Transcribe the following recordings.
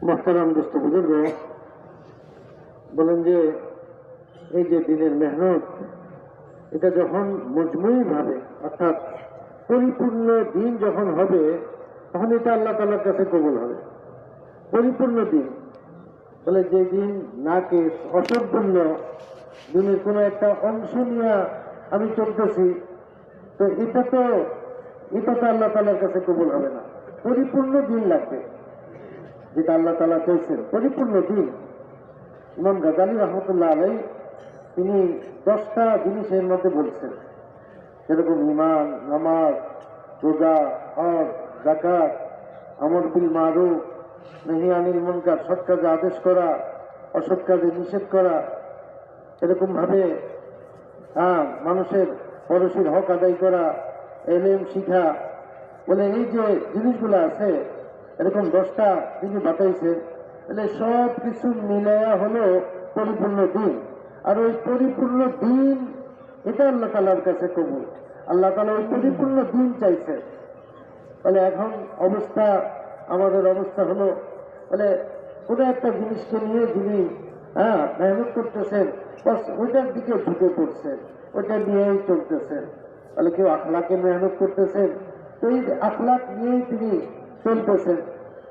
মোহতারাম দোস্ত বুজুর্গ, বলেন যে এই যে দিনের মেহনত, এটা যখন মজমুই ভাবে অর্থাৎ পরিপূর্ণ দিন যখন হবে, তখন এটা আল্লাহ তাআলার কাছে কবুল হবে। পরিপূর্ণ দিন বলে যে দিন নাকি অসম্পূর্ণ দিনের কোনো একটা অংশ নিয়ে আমি চলতেছি, তো এটা তো আল্লাহ তাআলার কাছে কবুল হবে না। পরিপূর্ণ দিন লাগবে, যেটা আল্লাহ তাআলা চাইছেন পরিপূর্ণ দিন। ইমাম গাজালি রহমতুল্লাহ আলাই তিনি 10টা জিনিসের মধ্যে বলছেন, যেরকম ঈমান, নামাজ, রোজা, হজ, যাকাত, আমর বিল মারুফ, নাহি আনিল মুনকার, সৎ কাজে আদেশ করা, অসৎ কাজে নিষেধ করা, এরকম ভাবে মানুষের পড়োশীর হক আদায় করা, এলেম শিখা, বলে এই যে জিনিসগুলো আছে এরকম 10টা তিনি বাতাইছেন। তাহলে সব কিছু মিলায়া হলো পরিপূর্ণ দিন। আর ওই পরিপূর্ণ দিন এটা আল্লাহ তাআলার কাছে কবুল। আল্লাহ তাআলা ওই পরিপূর্ণ দিন চাইছে। তাহলে এখন অবস্থা, আমাদের অবস্থা হলো, বলে কোনো একটা জিনিসকে নিয়ে যিনি মেহনত করতেছেন, ওইটার দিকে ঝুঁকে পড়ছেন, ওইটা নিয়েই চলতেছেন। তাহলে কেউ আখলাকে মেহনত করতেছেন, তো এই আখলাক নিয়েই তিনি চলতেছেন,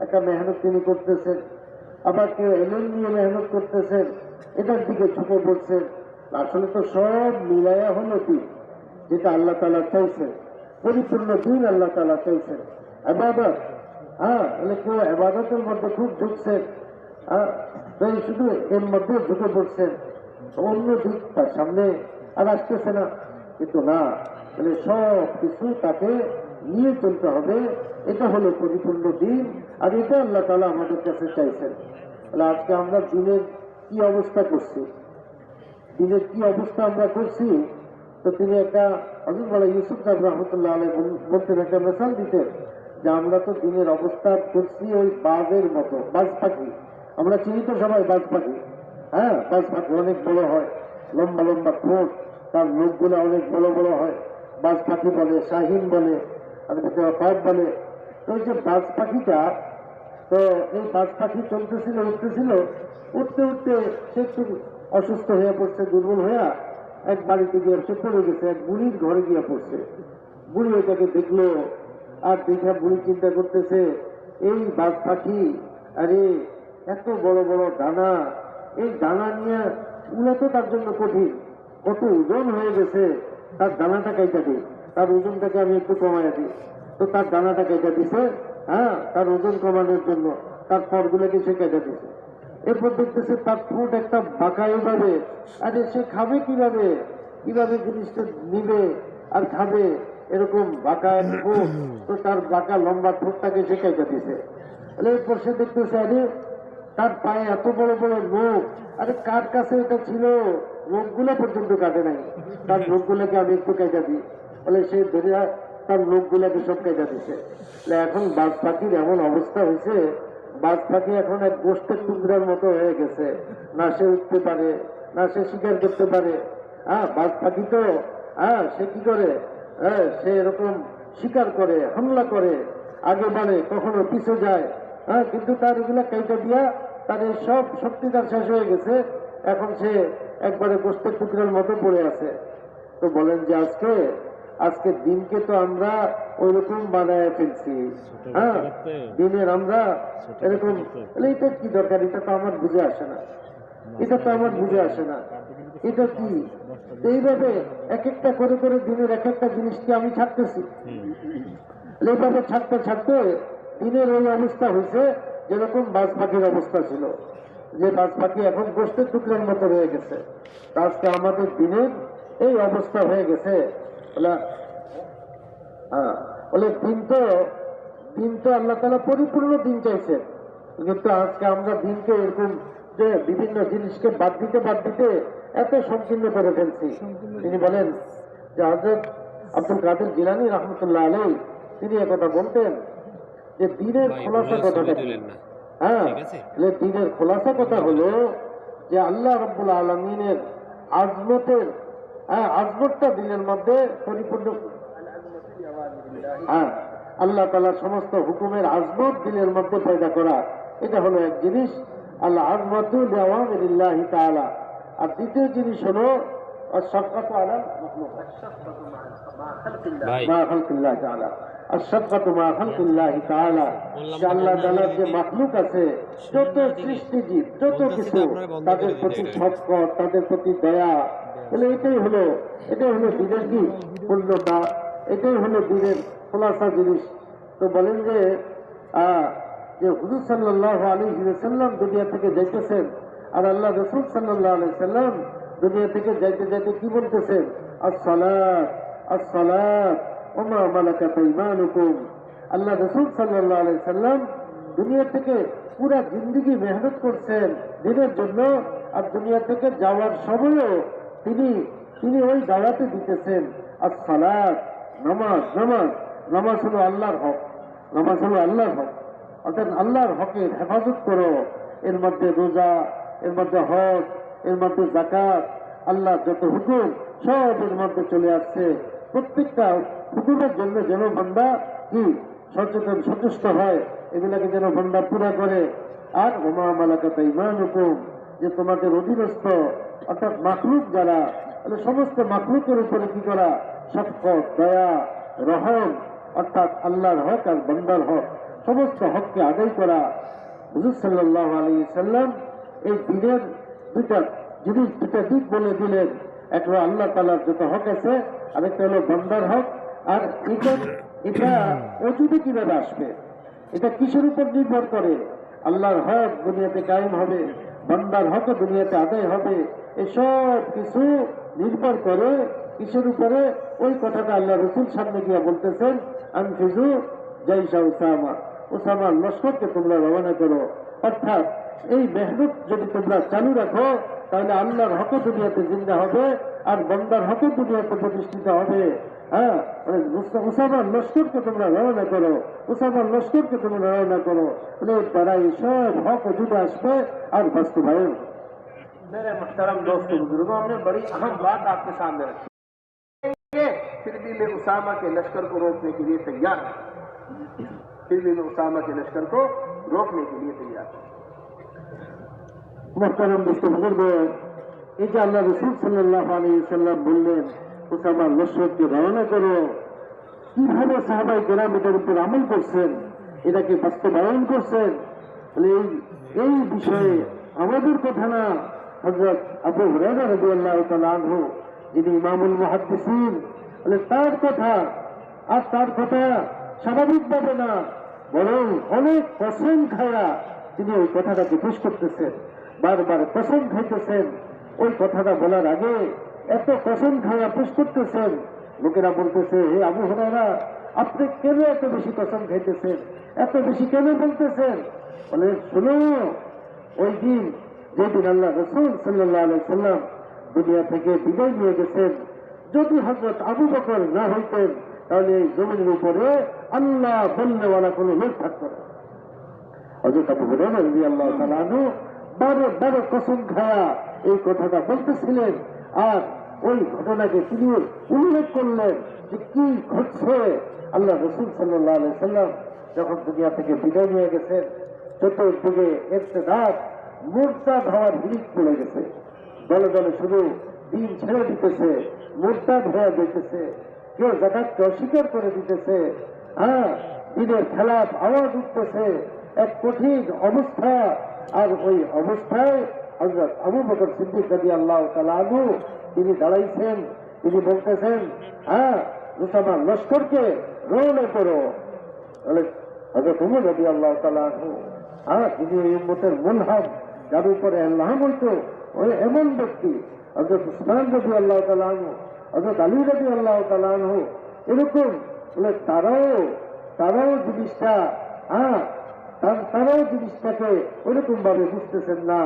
একটা মেহনত তিনি করতেছেন। আবার কেউ এলেম নিয়ে মেহনত করতেছেন, এটার দিকে ঝুঁকে পড়ছেন। আসলে তো সব মিলাইয়া হলো দিন, যেটা আল্লাহ তাআলা চাইছেন, পরিপূর্ণ দিন আল্লাহ তাআলা চাইছেন। ইবাদত, বলে কেউ ইবাদতের মধ্যে খুব ঝুঁকছেন, শুধু এর মধ্যে ঝুঁকে পড়ছেন, অন্য দিক তার সামনে আর আসতেছে না। কিন্তু না, মানে সব কিছু তাকে নিয়ে চলতে হবে। এটা হলো পরিপূর্ণ দিন, আর এটা আল্লাহ তাআলা আমাদের কাছে চাইছেন। তাহলে আজকে আমরা দিনের কি অবস্থা করছি, দিনের কি অবস্থা আমরা করছি, তো তিনি একটা হযরত মাওলানা ইউসুফ সাহেব রহমতুল্লাহ আলাইহি বলতেন, একটা মিসাল দিতেন যে আমরা তো দিনের অবস্থা করছি ওই বাজের মতো, বাজ পাখি। আমরা চিনি তো সবাই বাজ পাখি। বাজ পাখি অনেক বড় হয়, লম্বা লম্বা ঠোঁট, তার মুখগুলো অনেক বড় বড় হয়। বাজ পাখি বলে, শাহিন বলে, আর পাইপ বলে। তো ওই যে বাজ পাখিটা, তো এই বাজ পাখি চলতেছিল, উঠতেছিল, উঠতে উঠতে সে একটু অসুস্থ হয়ে পড়ছে, দুর্বল হয়ে এক বাড়িতে গিয়ে সে পড়ে গেছে, এক বুড়ির ঘরে গিয়ে পড়ছে। বুড়ি ওইটাকে দেখলো, আর দেখা বুড়ি চিন্তা করতেছে, এই বাজ পাখি, আরে এত বড় বড় ডানা, এই ডানা নিয়ে উড়া তো তার জন্য কঠিন, কত ওজন হয়ে গেছে, তার ডানাটা কাইটা দিই, তার ওজনটাকে আমি একটু কমাইয়া দিই। তো তার ডানাটা কেটে দিছে, তার ওজন কমানোর জন্য তার পরগুলোকে সে কেটে দিছে। এরপর দেখতেছে তার ঠোঁট একটা বাঁকা এভাবে, আরে সে খাবে কিভাবে, কিভাবে জিনিসটা নিবে আর খাবে, এরকম বাঁকা ঠোঁট, তো তার বাঁকা লম্বা ঠোঁটটাকে সে কেটে দিছে। এরপর সে দেখতেছে, আরে তার পায়ে এত বড় বড় নখ, আরে কার কাছে এটা ছিল, নখগুলো পর্যন্ত কাটে নাই, তার নখগুলোকে আমি একটু কেটে দিই। বলে সে ধরে তার লোকগুলাকে সব কেটে দিছে। এখন বাজ পাখির এমন অবস্থা হয়েছে, বাজ পাখি এখন এক গোষ্ঠের টুকরার মতো হয়ে গেছে, না সে উঠতে পারে, না সে শিকার করতে পারে। বাজ পাখি তো সে কি করে, সে এরকম শিকার করে, হামলা করে, আগে বাড়ে, কখনো পিছু যায়, কিন্তু তার এগুলা কেটে দিয়া তার এই সব শক্তি তার শেষ হয়ে গেছে। এখন সে একবারে গোষ্ঠের টুকরার মতো পড়ে আছে। তো বলেন যে আজকে দিনকে তো আমরা ওই রকম বানায় ফেলছি, দিনের আমরা এরকম। এটা কি দরকার, এটা তো আমার বুঝে আসে না, এটা তো আমার বুঝে আসে না, এটা কি এইভাবে এক একটা করে করে দিনের এক একটা জিনিসকে আমি ছাড়তেছি। এইভাবে ছাড়তে ছাড়তে দিনের ওই অবস্থা হয়েছে যেরকম বাজ পাখির অবস্থা ছিল, যে বাজ পাখি এখন গোষ্ঠের টুকরার মতো হয়ে গেছে। আজকে আমাদের দিনের এই অবস্থা হয়ে গেছে। বলে দিন তো আল্লাহ তাআলা পরিপূর্ণ দিন চাইছেন, কিন্তু আজকে আমরা দিনকে এরকম যে বিভিন্ন জিনিসকে বাদ দিতে এত সংকীর্ণ করে ফেলছি। তিনি বলেন যে হযরত আব্দুল কাদের জিলানী রহমতুল্লাহ আলাইহি তিনি একথা বলতেন যে দিনের খোলাসা কথাটা কি। দিনের খোলাসা কথা হলো যে আল্লাহ রাব্বুল আলামিনের আজমতটা দিনের মধ্যে পরিপূর্ণ, আল্লাহ তাআলার সমস্ত হুকুমের আজমত দিলের মধ্যে পয়দা করা, এটা হলো এক জিনিস, আল্লাহ আযমাতু লিআওয়ামিরিল্লাহি তাআলা। আর দ্বিতীয় জিনিস হলো আশ-শাফকাতু আলাল মাখলুক, আশ-শাফকাতু মা খালকিল্লাহ তাআলা, আশ-শাফকাতু মা খালকিল্লাহ তাআলা। আল্লাহ তাআলার যে মাখলুক আছে, যত সৃষ্টিজীব, যত কিছু, তাদের প্রতি শফকত, তাদের প্রতি দয়া, তাহলে এটাই হলো দিনের কি পূর্ণতা, এটাই হলো দিনের খোলাসা জিনিস। তো বলেন যে হুজুর সাল্লাল্লাহু আলাইহি ওয়াসাল্লাম দুনিয়া থেকে যাইতেছেন, আর আল্লাহ রাসূল সাল্লাল্লাহু আলাইহি ওয়াসাল্লাম দুনিয়া থেকে যাইতে যাইতে কি বলতেছেন? আসসালাত আসসালাত ওয়া মা মালাকাত আইমানুকুম। আল্লাহ রাসূল সাল্লাল্লাহু আলাইহি ওয়াসাল্লাম দুনিয়া থেকে পুরা জিন্দেগি মেহনত করছেন দিনের জন্য, আর দুনিয়া থেকে যাওয়ার সময়ও তিনি ওই দাওয়াতে দিতেছেন আসসালাত, নামাজ। নামাজ হলো আল্লাহর হক, নামাজ হলো আল্লাহর হক, অর্থাৎ আল্লাহর হকের হেফাজত করো। এর মধ্যে রোজা, এর মধ্যে হজ, এর মধ্যে যাকাত, আল্লাহ যত হুকুম সব এর মধ্যে চলে আসছে। প্রত্যেকটা হুকুমের জন্য যেন বান্দা কি সচেতন সচেষ্ট হয়, এগুলাকে যেন বান্দা পুরা করে। আর ওমা মালাকাত আইমানুকুম, যে তোমাদের অধীনস্থ অর্থাৎ মাখলুক যারা, সমস্ত মাখলুকের উপরে কি করা? শফকত, দয়া, রহম, অর্থাৎ আল্লাহর হক আর বান্দার হক, সমস্ত হককে আদায় করা। হুজুর সাল্লাল্লাহু আলাইহি ওয়াসাল্লাম এই দিনের দুটা দিক বলে দিলেন। একটা হলো আল্লাহ তাআলার যত হক আছে, আরেকটা হলো বান্দার হক। আর এটা অজুবে কিভাবে আসবে? এটা কিসের উপর নির্ভর করে? আল্লাহর হক দুনিয়াতে কায়েম হবে, বান্দার হক দুনিয়াতে আদায় হবে। এসব কিছু নির্ভর করে কিসের উপরে? ওই কথাটা আল্লাহ রাসূল সামনে গিয়ে বলতেছেন, আনফিজু জাইশা উসামা, উসামার লস্করকে তোমরা রওনা করো। অর্থাৎ এই মেহনত যদি তোমরা চালু রাখো, তাহলে আল্লাহর হক দুনিয়াতে জিন্দা হবে, আর বান্দার হক দুনিয়াতে প্রতিষ্ঠিত হবে। হ্যাঁ, উসামার লস্করকে তোমরা রওনা করো, উসামার লস্করকে তোমরা রওনা করো। তারা এইসব হক অজুবে আসবে আর বাস্তবায়ন। मेरे मुहतरम दोस्तों बुजुर्गों, हमने बड़ी अहम बात आपके सामने रखी, फिर भी मैं उसामा के लश्कर को रोकने के लिए तैयार हूं, फिर भी मैं उसामा के लश्कर को रोकने के लिए तैयार हूं। मुहतरम दोस्तों बुजुर्गों, ये जो अल्लाह रसूल सल्लल्लाहु अलैहि वसल्लम বললেন উসামার লস্করকে রওনা করো, কিভাবে সাহাবায়ে কেরাম এটার উপর আমল করছেন, এটাকে বাস্তবায়ন করছেন, এই বিষয়ে আমাদের কথা না, হযরত আবু হুরায়রা রাদিয়াল্লাহু তাআলা আনহু, যিনি ইমামুল মুহাদ্দিসিন, তার কথা। আর তার কথা স্বাভাবিকভাবে না, বরং অনেক কসম খায়া তিনি ওই কথাটাকে পেশ করতেছেন, বারবার কসম খাইতেছেন। ওই কথাটা বলার আগে এত কসম খায়া পেশ করতেছেন, লোকেরা বলতেছে, হে আবু হুরায়রা, আপনি কেন এত বেশি কসম খাইতেছেন, এত বেশি কেন বলতেছেন? বলে, শুনো, ওই দিন যেদিন আল্লাহ রাসূল সাল্লাল্লাহু আলাইহি ওয়াসাল্লাম দুনিয়া থেকে বিদায় নিয়ে গেছেন, যদি হযরত আবু বকর না হইতেন, তাহলে এই জমিনের উপরে আল্লাহ বলনেওয়ালা কোনো লোক থাকত না। হযরত আবু হুরায়রা রাদিয়াল্লাহু তাআলা আনহু বারো কসম খায়া এই কথাটা বলতেছিলেন। আর ওই ঘটনাকে তিনি উল্লেখ করলেন যে কি ঘটছে। আল্লাহ রাসূল সাল্লাল্লাহু আলাইহি ওয়াসাল্লাম যখন দুনিয়া থেকে বিদায় নিয়ে গেছেন, চতুর্দিকে ইরতিদাদ, মুরতাদ হওয়ার হিড়িক পড়ে গেছে। দলে দলে শুধু দিন ছেড়ে দিতেছে, মুরতাদ হয়ে যেতেছে, কেউ যাকাতকে অস্বীকার করে দিতেছে। হ্যাঁ, দিনের খেলাফ আওয়াজ উঠতেছে, এক কঠিন অবস্থা। আর ওই অবস্থায় হযরত আবু বকর সিদ্দিক রাদিয়াল্লাহু তাআলা আনহু তিনি দাঁড়াইছেন, তিনি বলতেছেন, হ্যাঁ, উসামার লস্করকে রওনা করো। হযরত উমর রাদিয়াল্লাহু তাআলা আনহু, হ্যাঁ, তিনি এই উম্মতের মুলহাম, যার উপরে আল্লাহ বলতো, ওই এমন ব্যক্তি হযরত উসমান রাদিয়াল্লাহু তাআলা আনহু, হযরত আলী রাদিয়াল্লাহু তাআলা আনহু, এরকম তারাও জিনিসটা, হ্যাঁ, তারাও জিনিসটাকে ওইরকম ভাবে বুঝতেছেন না।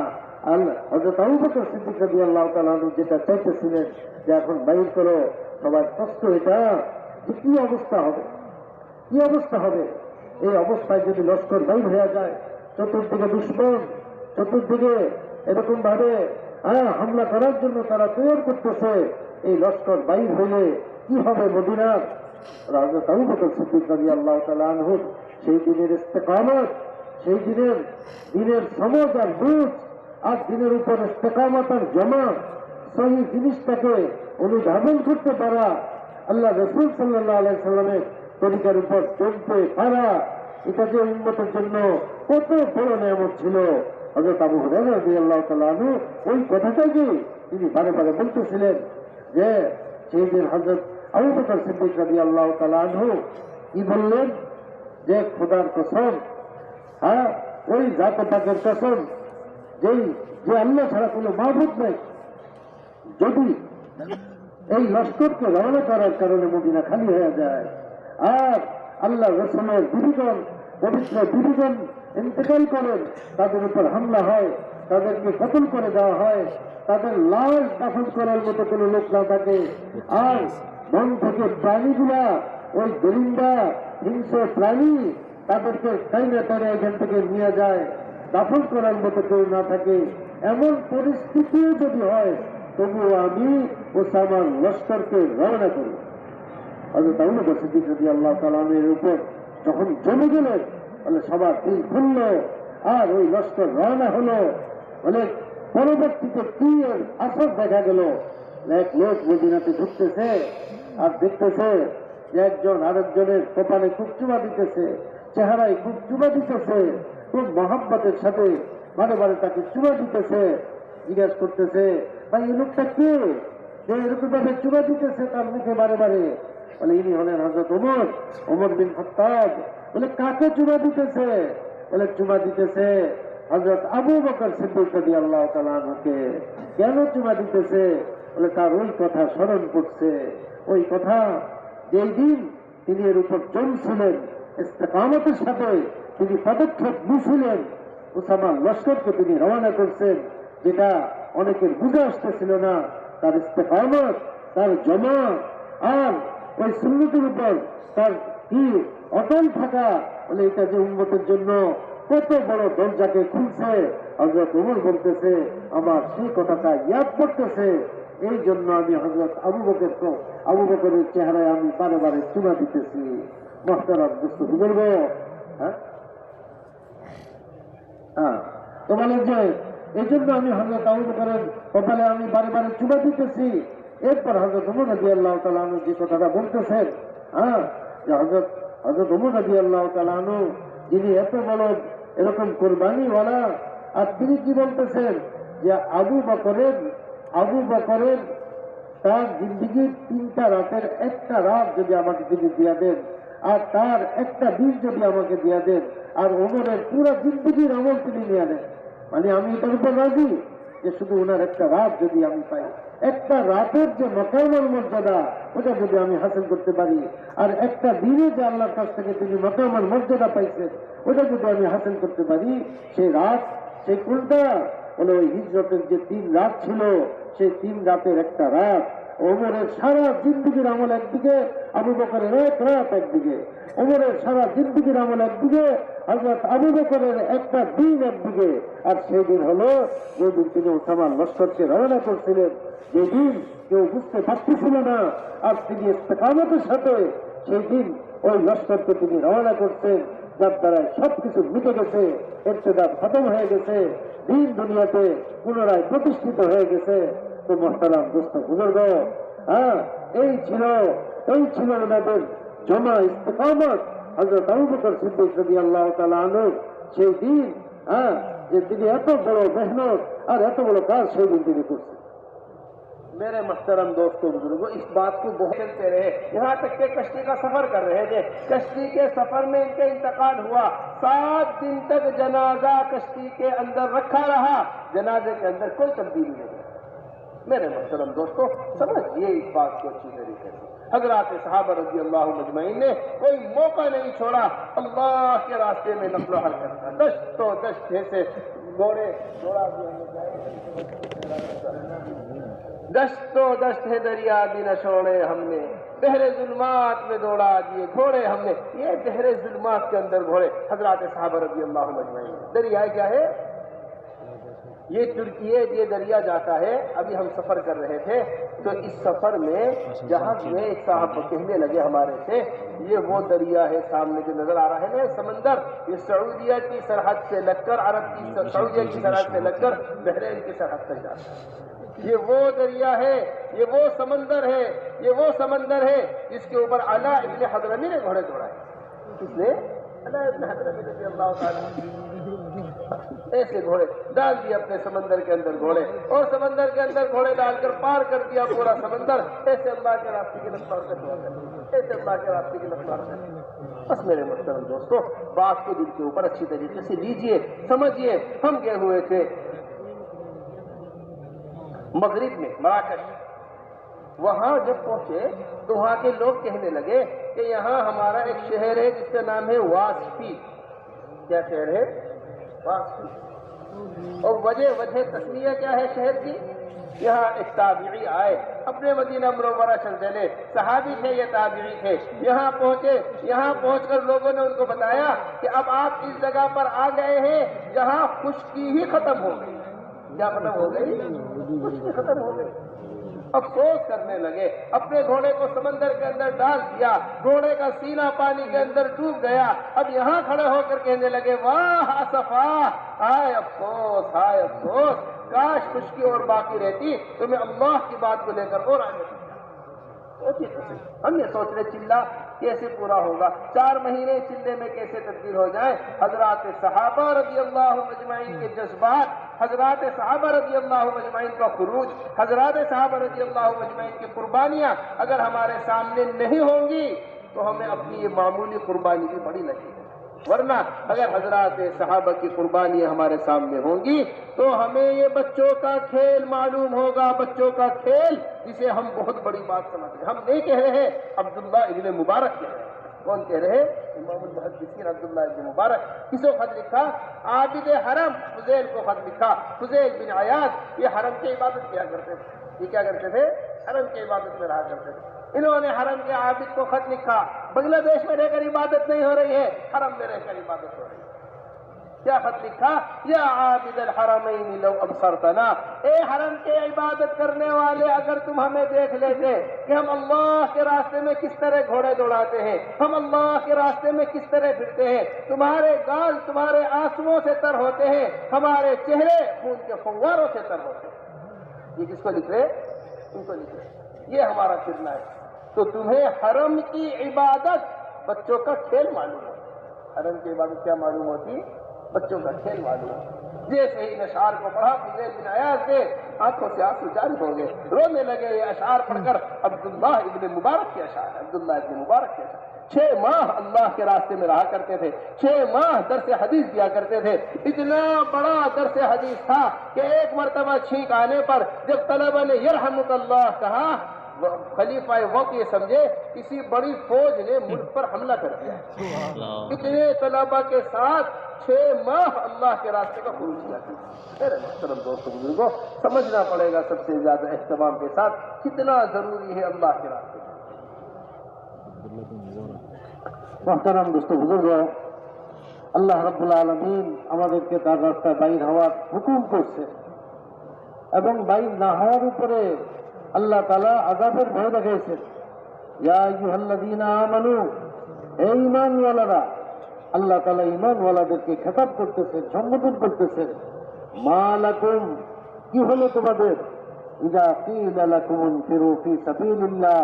হযরত আবু বকর সিদ্দিক রাদিয়াল্লাহু তাআলা আনহু যেটা চাইতেছিলেন যে এখন বাইর করো, সবার কষ্ট এটা, যে কি অবস্থা হবে। এই অবস্থায় যদি লস্কর বাইর হয়ে যায়, চতুর্দিকে দুশমন, চতুর্দিকে এরকম ভাবে হামলা করার জন্য তারা তৈরি করতেছে, এই লস্কর বাইর হইলে কি হবে মদিনার? হযরত আবু বকর সিদ্দিক রাদিয়াল্লাহু তাআলা আনহু সেই দিনের ইস্তেকামত, সেই দিনের সমজ আর বুঝ আর দিনের উপর ইস্তেকামত আর জমা সহি জিনিসটাকে অনুধাবন করতে পারা, আল্লাহ রসুল সাল্লাল্লাহু আলাইহি সাল্লামের তরিকার উপর চলতে পারা, এটা যে উম্মতের জন্য কত বড় নিয়ামত ছিল। হযরত আবু হুরায়রা রাদিয়াল্লাহু তাআলা আনহু ওই কথাটাকে তিনি বারে বারে বলতেছিলেন যে সেই দিন হযরত আবু বকর সিদ্দিক রাদিয়াল্লাহু তাআলা আনহু কি বললেন যে খোদার কসম, হ্যাঁ ওই জাত পাকের কসম যে আল্লাহ ছাড়া কোনো মাবুদ নেই, যদি এই লস্করকে রওনা করার কারণে মদিনা খালি হয়ে যায় আর আল্লাহ রসুলের বিবিগণ পবিত্র বিবিগণ ইন্তেকাল করেন, তাদের উপর হামলা হয়, তাদেরকে কতল করে দেওয়া হয়, তাদের লাশ দাফন করার মতো কোনো লোক না থাকে, আর বন থেকে প্রাণীগুলা ওই দরিন্দা হিংস্র প্রাণী তাদেরকে টাইনে টাইনে এখান থেকে নিয়ে যায়, দাফন করার মতো কেউ না থাকে, এমন পরিস্থিতিও যদি হয় তবুও আমি ওসামার লস্করকে রওনা করি। হযরত আবু বকর সিদ্দিক রাদিয়াল্লাহু তাআলা আনহুর উপর যখন জমে গেলেন, বলে সবার দিল খুলল আর ওই লস্কর রওনা হলো। বলে পরবর্তীতে কি আসর দেখা গেল, এক লোক মদিনাতে ঢুকতেছে আর দেখতেছে যে একজন আরেকজনের কপালে খুব চুমা দিতেছে, চেহারায় খুব চুমা দিতেছে, খুব মহাব্বতের সাথে বারে বারে তাকে চুমা দিতেছে। জিজ্ঞাসা করতেছে, ভাই এই লোকটা কে যে এরকম ভাবে চুমা দিতেছে তার মুখে বারে বারে? বলে ইনি হলেন হযরত ওমর বিন খাত্তাব। বলে কাকে চুমা দিতেছে? বলে চুমা দিতেছে হযরত আবু বকর সিদ্দিক রাদিয়াল্লাহু তাআলা আনহুকে। কেন চুমা দিতেছে? বলে তার ওই কথা স্মরণ করছে, ওই কথা যেই দিন তিনি এর উপর জমছিলেন, ইস্তেকামতের সাথে তিনি পদক্ষেপ নিয়েছিলেন, ওসামা লস্করকে তিনি রওনা করছেন, যেটা অনেকের বুঝে আসতেছিল না, তার ইস্তেকামত, তার জমা আর ওই সুন্নতের উপর তার কি অটল থাকা, বলে এটা যে উম্মতের জন্য কত বড় দরজাকে খুলছে। হযরত ওমর বলতেছে আমার সেই কথাটা ইয়াদ করতেছে, এই জন্য আমি হযরত আবু বকরের চেহারায় আমি বারে বারে চুমা দিতেছি। মুহতারাম দোস্ত বুজুর্গ, হ্যাঁ তো বলেন যে এই জন্য আমি হযরত আবু বকরের কপালে আমি বারে বারে চুমা দিতেছি। এরপর হযরত ওমর রাদিয়াল্লাহু তাআলা আনহু যে কথাটা বলতেছেন, যে হযরত ওমর রাদিয়াল্লাহু তাআলা আনহু যিনি এত বড় এরকম কোরবানিওয়ালা, আর তিনি কি বলতেছেন যে আবু বকরের তার জিন্দিগির 3টা রাতের একটা রাত যদি আমাকে তিনি দিয়া দেন, আর তার একটা দিন যদি আমাকে দিয়া দেন, আর ওমরের পুরো জিন্দিগির আমল তিনি নিয়ে নেন, মানে আমি এটার উপর রাজি যে শুধু ওনার একটা রাত যদি আমি পাই, একটা রাতের যে মাকামাল মর্যাদা ওটা যদি আমি হাসিল করতে পারি, আর একটা দিনে যে আল্লাহর কাছ থেকে তিনি মাকামাল মর্যাদা পাইছেন ওটা যদি আমি হাসিল করতে পারি, সেই রাত সেই কোনটা? বলে ওই হিজরতের যে 3 রাত ছিল, সেই 3 রাতের একটা রাত। ওমরের সারা জিন্দিগির আমল একদিকে, আবু বকরের এক রাত একদিকে। ওমরের সারা জিন্দিগির আমল একদিকে, হযরত আবু বকরের একটা দিন একদিকে। আর সেই দিন হলো যেদিন তিনি ওসামার লস্করকে রওনা করছিলেন, যেদিন কেউ বুঝতে পারতেছিল না, আর তিনি ইস্তেকামতের সাথে সেই দিন ওই লস্করকে তিনি রওনা করছেন, যার দ্বারা সবকিছু মিটে গেছে, ইরতিদাদ খতম হয়ে গেছে, দিন দুনিয়াতে পুনরায় প্রতিষ্ঠিত হয়ে গেছে। তো মুহতারাম দোস্ত বুজুর্গ, এই ছিল ওনাদের জমা ইস্তেকামত। হযরত আবু বকর সিদ্দিক রাদিয়াল্লাহু তাআলা আনহু সেই দিন, যে তিনি এত বড় মেহনত আর এত বড় কাজ সেই দিন তিনি করছেন। मेरे मुहतरम दोस्तों बुजुर्गों, इस बात को बहुत चलते रहे, यहाँ तक के कश्ती का सफर कर रहे थे। कश्ती के सफर में इनका इंतकाल हुआ। 7 दिन तक जनाजा कश्ती के अंदर रखा रहा, जनाजे के अंदर कोई तब्दीली नहीं। मेरे मुहतरम दोस्तों, समझिए इस बात को अच्छी तरीके से। हजरात सहाबा रज़ियल्लाहु अजमईन ने कोई मौका नहीं छोड़ा अल्लाह के रास्ते में नक़्ल हरकत का। दश्तो दश्त से घोड़े दौड़ा दिए, दस्तो दस्त है दरिया भी न छोड़े हमने, बहरे जुल्मात में दौड़ा दिए घोड़े हमने। ये बहरे जुल्मात के अंदर घोड़े हजरात सहाबा रज़ियल्लाहु अजमईन। दरिया क्या है? یہ دریا جاتا ہے. ابھی ہم سفر کر رہے تھے تو اس سفر میں جہاز میں ایک صاحب کہنے لگے ہمارے سے یہ وہ دریا ہے سامنے جو نظر آ رہا ہے نا سمندر, یہ سعودیہ کی سرحد سے لگ کر عرب کی سعودیہ کی سرحد سے لگ کر بحرین کی سرحد تک جاتا ہے. یہ وہ دریا ہے, یہ وہ سمندر ہے, یہ وہ سمندر ہے جس کے اوپر علا ابن حضرمی نے گھوڑے دوڑائے. کس نے؟ علا ابن حضرمی رضی اللہ تعالیٰ. ایسے گھوڑے ڈال دیے اپنے سمندر کے اندر گھوڑے, اور سمندر کے اندر گھوڑے ڈال کر پار کر دیا پورا سمندر. ایسے اللہ کے راستے کی نفارت ہوا کرتے, ایسے اللہ کے راستے کی نفارت کرتے. بس میرے محترم دوستو, بات کو دل کے اوپر اچھی طریقے سے لیجئے, سمجھیے. ہم گئے ہوئے تھے مغرب میں مراکش. وہاں جب پہنچے تو وہاں کے لوگ کہنے لگے کہ یہاں ہمارا ایک شہر ہے جس کا نام ہے واسفی. کیا شہر ہے؟ واسفی. اور وجہ تسمیہ کیا ہے شہر کی؟ یہاں ایک تابعی آئے, اپنے مدینہ منورہ چل چلے, صحابی تھے یہ, تابعی تھے. یہاں پہنچے, یہاں پہنچ کر لوگوں نے ان کو بتایا کہ اب آپ اس جگہ پر آ گئے ہیں جہاں خشکی ہی ختم ہو گئی. کیا ختم ہو گئی؟ خشکی ختم ہو گئی. افسوس کرنے لگے, اپنے گھوڑے کو سمندر کے اندر ڈال دیا, گھوڑے کا سینہ پانی کے اندر ڈوب گیا. اب یہاں کھڑے ہو کر کہنے لگے واہ اسفا, ہائے افسوس, ہائے افسوس, کاش خشکی اور باقی رہتی تو میں اللہ کی بات کو لے کر اور آگے بڑھتا. ہم یہ سوچ رہے چلہ کیسے پورا ہوگا, 4 مہینے چلے میں کیسے تبدیل ہو جائیں. حضرات صحابہ رضی اللہ مجمعین کے جذبات, حضرات صحابہ رضی اللہ مجمعین کا خروج, حضرات صحابہ رضی اللہ مجمعین کی قربانیاں اگر ہمارے سامنے نہیں ہوں گی تو ہمیں اپنی یہ معمولی قربانی بھی بڑی لگے گی. ورنہ اگر حضرات صحابہ کی قربانیاں ہمارے سامنے ہوں گی تو ہمیں یہ بچوں کا کھیل معلوم ہوگا, بچوں کا کھیل جسے ہم بہت بڑی بات سمجھ رہے. ہم نہیں کہہ رہے, عبداللہ ابن مبارک کہہ رہے. کون کہہ رہے؟ امام المحدثین عبداللہ ابن مبارک. کس کو خط لکھا؟ عابد حرم فضیل کو خط لکھا. فضیل بن عیاض یہ حرم کی عبادت کیا کرتے تھے. یہ کیا کرتے تھے؟ حرم کی عبادت میں رہا کرتے تھے. انہوں نے حرم کے عابد کو خط لکھا, بنگلہ دیش میں رہ کر عبادت نہیں ہو رہی ہے, حرم میں رہ کر عبادت ہو رہی ہے. کیا خط لکھا؟ یا عابد الحرمین لو ابصرتنا, اے حرم کے عبادت کرنے والے اگر تم ہمیں دیکھ لیتے کہ ہم اللہ کے راستے میں کس طرح گھوڑے دوڑاتے ہیں, ہم اللہ کے راستے میں کس طرح پھرتے ہیں, تمہارے گال تمہارے آنسوؤں سے تر ہوتے ہیں, ہمارے چہرے خون کے فواروں سے تر ہوتے ہیں. یہ کس کو لکھ رہے؟ ان کو لکھ رہے. یہ ہمارا پھرنا ہے. تو تمہیں حرم کی عبادت بچوں کا کھیل معلوم ہے. حرم کی عبادت کیا معلوم ہوتی؟ بچوں کا کھیل معلوم ہے. جیسے ہی ان اشعار کو پڑھا فضیل بن عیاض کے آنکھوں سے آنسو جاری ہو گئے, رونے لگے. یہ اشعار پڑھ کر عبداللہ ابن مبارک کے اشعار, عبداللہ ابن مبارک کے اشعار. 6 ماہ اللہ کے راستے میں رہا کرتے تھے, 6 ماہ درس حدیث دیا کرتے تھے. اتنا بڑا درس حدیث تھا کہ ایک مرتبہ چھینک آنے پر جب طلبہ نے یرحمک اللہ کہا, خلیفہ وقت یہ سمجھے کسی بڑی فوج نے ملک پر حملہ کر دیا. اتنے طلبہ کے ساتھ 6 ماہ اللہ کے راستے کا خروج کیا. میرے محترم دوستوں بزرگوں, سمجھنا پڑے گا سب سے زیادہ اہتمام کے ساتھ کتنا ضروری ہے اللہ کے راستے. محترم دوستوں بزرگوں, আল্লাহ রাব্বুল আলামিন আমাদেরকে তার রাস্তায় বাইর হওয়ার হুকুম করছে এবং বাইর না হওয়ার উপরে আল্লাহ তাআলা আযাবের ভয় দেখাইছেন. ইয়া আইয়ুহাল্লাযীনা আমানু, হে ঈমানওয়ালারা, আল্লাহ তাআলা ঈমানওয়ালাদেরকে খেতাব করতেছেন, সম্বোধন করতেছেন. মা লাকুম, কি হলো তোমাদের? ইযা কিলা লাকুম ইনফিরু ফি সাবিলিল্লাহ,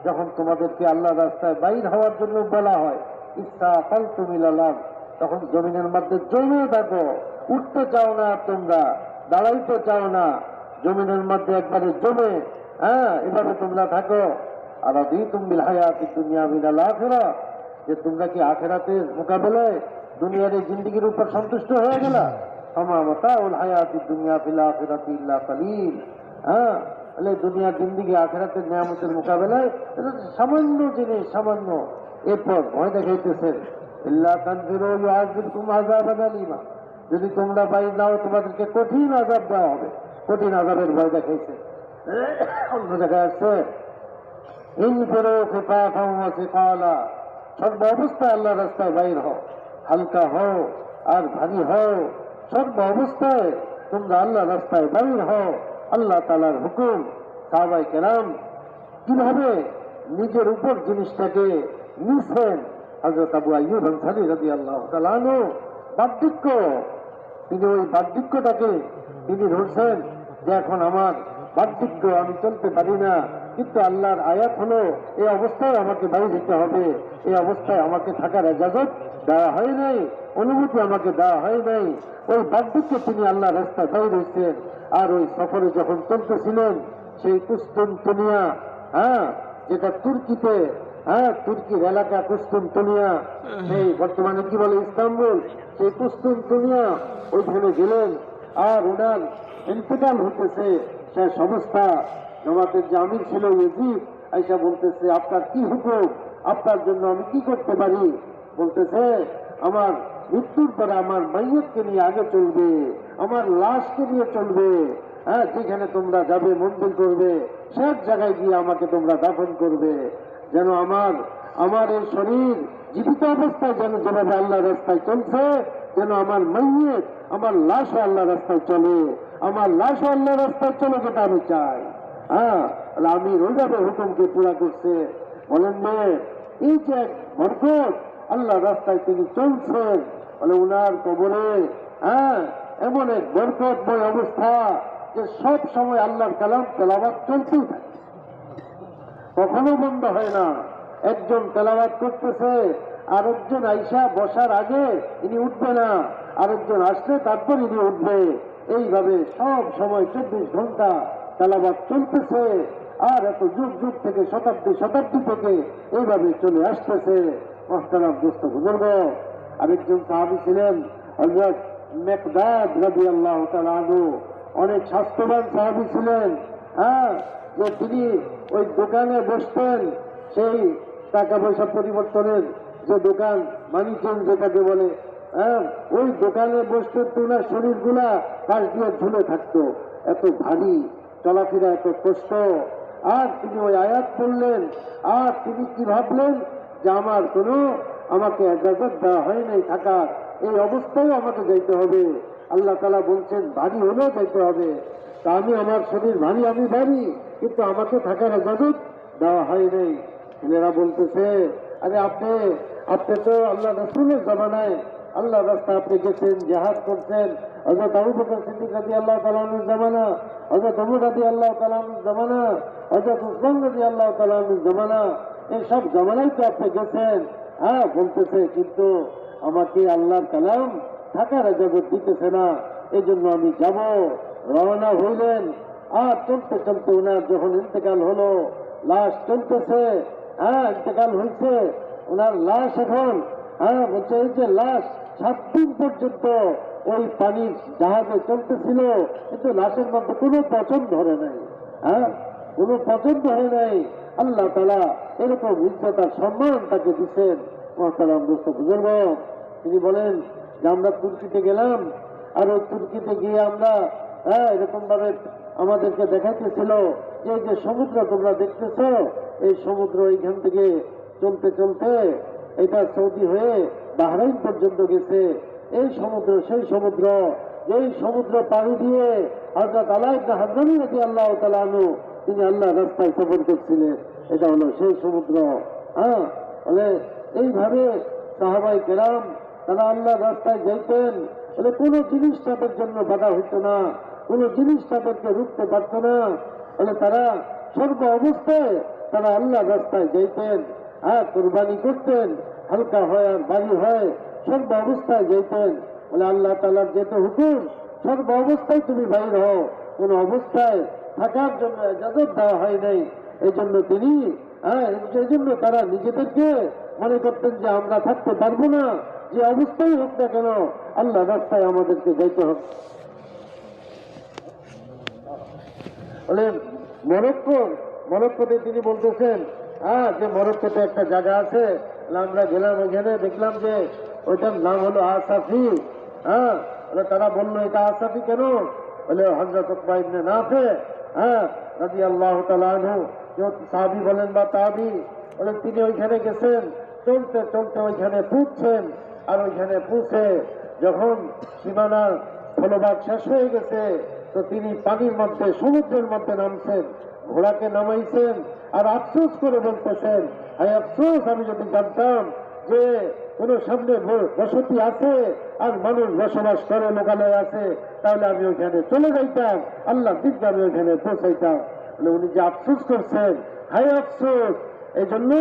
যখন তোমাদেরকে আল্লাহর রাস্তায় বাইর হওয়ার জন্য বলা হয়, ইসতাকালতুম ইলাল আরদ, তখন জমিনের মধ্যে জমে থাকো, উঠতে চাও না, তোমরা দাঁড়াইতে চাও না, জমিনের মধ্যে একবারে জমে এভাবে তোমরা থাকো. আরাদিতুম বিল হায়াতিদ দুনিয়া মিনাল আখিরাহ, যে তোমরা কি আখিরাতের মোকাবেলায় দুনিয়ার এই জিন্দেগির উপর সন্তুষ্ট হয়ে গেলা? ফামা মাতাউল হায়াতিদ দুনিয়া ফিল আখিরাতি ইল্লা কালিল. তাহলে দুনিয়ার জিন্দেগি আখিরাতের নিয়ামতের মোকাবেলায় এটা সামান্য জিনিস, সামান্য. এরপর ভয় দেখাইতেছেন, ইল্লা তানফিরু ইউআযিবকুম আযাবান আলীমা, যদি তোমরা বাইর নাও তোমাদেরকে কঠিন আযাব দেওয়া হবে. কঠিন আযাবের ভয় দেখাইছে. অন্য জায়গায় আছে ইনফিরু খিফাফান ওয়া সিকালা, সর্ব অবস্থায় আল্লাহর রাস্তায় বাইর হও, হালকা হও আর ভারী হও, সর্ব অবস্থায় তোমরা আল্লাহ রাস্তায় বাইর হও, আল্লাহ তাআলার হুকুম। সাহাবায়ে কেরাম কিভাবে নিজের উপর জিনিসটাকে নিছেন। হযরত আবু আইয়ুব আনসারী রাদিয়াল্লাহু তাআলা আনহু বার্ধক্য, তিনি ওই বার্ধক্যটাকে তিনি ধরছেন যে এখন আমার বার্ধক্য, আমি চলতে পারি না, কিন্তু আল্লাহর আয়াত হলো এই অবস্থায় আমাকে বাড়ি যেতে হবে, এই অবস্থায় আমাকে থাকার ইজাজত দেওয়া হয় নাই, অনুমতি আমাকে দেওয়া হয় নাই। ওই বার্ধক্যে তিনি আল্লাহ রাস্তায় বাইর হয়েছেন। আর ওই সফরে যখন চলতেছিলেন সেই কুস্তুনতুনিয়া, যেটা তুর্কিতে, তুর্কির এলাকা কুস্তুনতুনিয়া, সেই বর্তমানে কি বলে ইস্তাম্বুল, সেই কুস্তুনতুনিয়া ওইখানে গেলেন। আর ওনার ইন্তেকাল হতেছে, সে সমস্যা জামাতের যে আমির ছিল ইয়াজিদ আইসা বলতেছে, আপনার কি হুকুম, আপনার জন্য আমি কি করতে পারি? বলতেছে, আমার মৃত্যুর পরে আমার মাইয়তকে নিয়ে আগে চলবে, আমার লাশকে নিয়ে চলবে, যেখানে তোমরা যাবে মন্দির করবে সব জায়গায় গিয়ে আমাকে তোমরা দাফন করবে, যেন আমার এই শরীর জীবিত অবস্থায় যেন যেভাবে আল্লাহ রাস্তায় চলছে, যেন আমার মাইয়ত, আমার লাশও আল্লাহ রাস্তায় চলে, আমার লাশও আল্লাহ রাস্তায় চলে, যেটা আমি চাই। আমি ওইভাবে হুকুমকে পুরা করছে। বলেন না, এই যে এক বরকত আল্লাহ রাস্তায় তিনি চলছেন, বলে উনার কবরে এমন এক বরকতময় অবস্থা যে সব সময় আল্লাহর কালাম তেলাওয়াত চলতেই থাকে, কখনো বন্ধ হয় না। একজন তেলাওয়াত করতেছে, আরেকজন আইসা বসার আগে ইনি উঠবে না, আরেকজন আসলে তারপর ইনি উঠবে, এইভাবে সব সময় 24 ঘন্টা তেলাওয়াত চলতেছে। আর এত যুগ যুগ থেকে শতাব্দী থেকে এইভাবে চলে আসতেছে। মুহতারাম দোস্ত বুজুর্গ, আরেকজন সাহাবী ছিলেন হযরত মিকদাদ রাদিয়াল্লাহু তাআলা আনহু, অনেক স্বাস্থ্যবান সাহাবী ছিলেন। যে তিনি ওই দোকানে বসতেন, সেই টাকা পয়সা পরিবর্তনের যে দোকান, মানি চেঞ্জ যেটাকে বলে, ওই দোকানে বসতেন তো ওনার শরীরগুলা কাশ দিয়ে ঝুলে থাকতো, এত ভারী, চলাফেরা এত কষ্ট। আর তিনি ওই আয়াত পড়লেন, আর তিনি কি ভাবলেন যে আমাকে ইজাজত দেওয়া হয় নাই থাকার, এই অবস্থায় আমাকে যাইতে হবে। আল্লাহ তাআলা বলছেন ভারী হলেও যাইতে হবে। তা আমার শরীর ভারী, আমি ভারী, কিন্তু আমাকে থাকার ইজাজত দেওয়া হয় নাই। ছেলেরা বলতেছে, আরে আপনি তো আল্লাহ রাসূলের জামানায় আল্লাহ রাস্তায় আপনি গেছেন, জিহাদ করছেন, হযরত আবু বকর সিদ্দিক রাদিয়াল্লাহু তাআলা আনহুর জামানা, হযরত ওমর রাদিয়াল্লাহু তাআলা আনহুর জামানা, হযরত উসমান রাদিয়াল্লাহু তাআলা আনহুর জামানা, এই সব জামানায় তো আপনি গেছেন। বলতেছে, কিন্তু আমাকে আল্লাহর কালাম থাকার ইজাজত দিতেছে না, এই জন্য আমি যাব। রওনা হইলেন। আর চলতে চলতে ওনার যখন ইন্তেকাল হলো, লাশ চলতেছে, ইন্তেকাল হয়েছে ওনার লাশ, এখন বলছে এই যে লাশ 7 দিন পর্যন্ত ওই পানির জাহাজে চলতেছিল, কিন্তু লাশের মধ্যে কোনো পচন ধরে নাই, কোনো পচন ধরে নাই। আল্লাহ তাআলা এরকম ইজ্জত আর সম্মান তাকে দিচ্ছেন। মুহতারাম দোস্ত বুজুর্গ, তিনি বলেন যে আমরা তুর্কিতে গেলাম, আর ওই তুর্কিতে গিয়ে আমরা এরকম ভাবে আমাদেরকে দেখাইতেছিল যে যে সমুদ্র তোমরা দেখতেছ, এই সমুদ্র এইখান থেকে চলতে চলতে এটা সৌদি হয়ে বাহরাইন পর্যন্ত গেছে। এই সমুদ্র সেই সমুদ্র, যেই সমুদ্র পাড়ি দিয়ে হযরত আলা ইবনে হাজরামী রাদিয়াল্লাহু তাআলা আনহু তিনি আল্লাহ রাস্তায় সফর করছিলেন, এটা হলো সেই সমুদ্র। বলে এইভাবে সাহাবায়ে কেরাম তারা আল্লাহ রাস্তায় যাইতেন, বলে কোনো জিনিস তাদের জন্য বাধা হইত না, কোনো জিনিস তাদেরকে রুখতে পারত না। বলে তারা সর্ব অবস্থায় তারা আল্লাহ রাস্তায় যাইতেন, কুরবানি করতেন, হালকা হয় আর ভারী হয়, সর্ব অবস্থায় যাইতেন। বলে আল্লাহ তাআলার যেতে হুকুম, সর্ব অবস্থায় তুমি বাইর হও, কোন অবস্থায় থাকার জন্য ইজাজত দেওয়া হয় নাই। এই জন্য তারা নিজেদেরকে মনে করতেন যে আমরা থাকতে পারবো না, যে অবস্থায় হোক না কেন আল্লাহ রাস্তায় আমাদেরকে যাইতে হবে। বলে মরক্কোতে তিনি বলতেছেন, যে মরক্কোতে একটা জায়গা আছে, আমরা গেলাম ওইখানে, দেখলাম যে ওইটার নাম হলো আসাফি। তারা বললো এটা আসাফি কেন? বলে হযরত উকবা ইবনে নাফে রাদিয়াল্লাহু তাআলা আনহু, সাহাবী বলেন বা তাবী, বলে তিনি ওইখানে গেছেন, চলতে চলতে ওইখানে পৌঁছছেন, আর ওইখানে পৌঁছে যখন সীমানা স্থলভাগ শেষ হয়ে গেছে, তো তিনি পানির মধ্যে সমুদ্রের মধ্যে নামছেন, ঘোড়াকে নামাইছেন আর আফসোস করে বলতেছেন, হায় আফসোস, আমি যদি জানতাম যে কোন সামনে বসতি আছে আর মানুষ বসবাস করে, লোকালয় আছে, তাহলে আমি ওইখানে চলে যাইতাম, আল্লাহ দিকে আমি ওইখানে পৌঁছাইতাম। উনি যে আফসোস করছেন, হায় আফসোস, এই জন্য